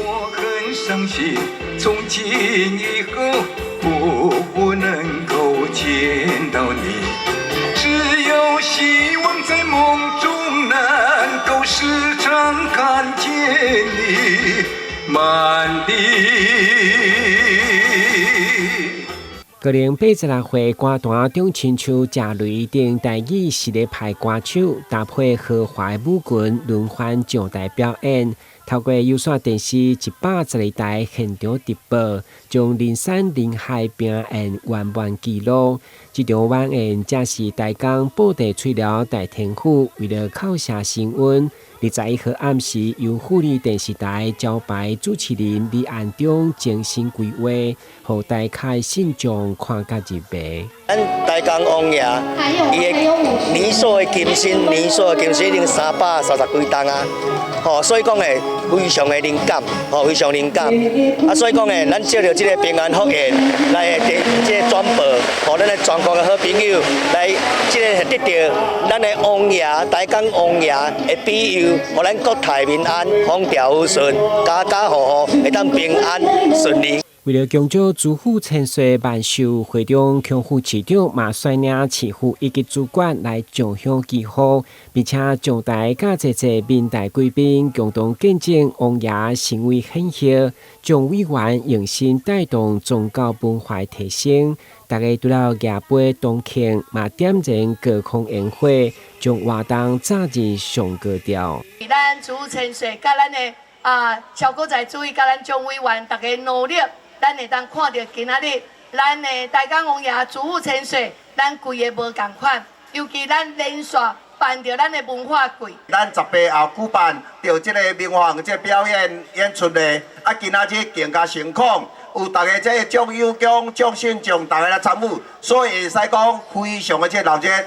我很傷心，從今以後不能夠見到你，只有希望在夢中能夠時常看見你，滿地。高齡86歲歌壇中親像謝雷等台語實力派歌手，搭配豪華舞群輪番上台表演，透過有線電視112台現場直播，將人山人海表演圓滿記錄。這場晚宴正是台江布袋吹寮大天府為了犒賞新婚，21號暗時由富力電視台招牌主持人李安忠精心規劃，讓大家信眾看甲入迷。咱台江王爺，伊的年數的金身已經330幾棟啊，所以講誒，非常的靈感，非常靈感。所以講誒，咱借着這個平安福宴來這個轉播，咱的全國的好朋友來這個得到咱的王爺，台江王爺的庇佑，讓咱國泰民安，風調雨順，家家戶戶會當平安順利。為了恭祝主婦千歲萬壽，會中強府市長馬率領市府以及主管來上香祈福，並且將台甲儕民代貴賓共同見證王爺成為顯赫，將委員用心帶動宗教文化提升。大家除了夜杯同慶，嘛點燃高空煙火，將活動早日上高調。咱主婦千歲，甲咱的超國在主義，甲咱蔣委員，大家努力。咱會當看到今仔日，咱的台江王爺主婦千歲，咱規個無共款，尤其咱連續辦着咱的文化季。咱18號舉辦着這個明皇這表演出的，今仔日更加成功，有大家這種有功、種信眾，大家來參與，所以會使講非常的熱鬧。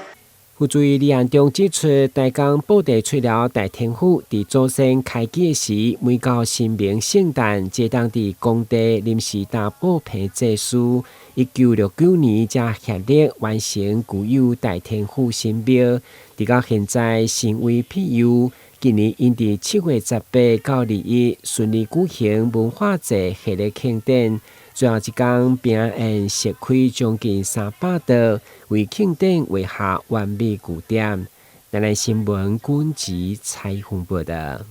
副主委李安忠指出，台江布袋吹寮大天府佇祖先開基時，每到神明聖誕，皆當佇工地臨時打布棚祭祀。1969年才協力完成具有大天府神廟，直到現在成為庇佑。今年因佇7月18到21順利舉行文化節系列慶典。最後一天平安席開將近300桌，為慶典畫下完美句點。台南新聞軍籍採訪報道。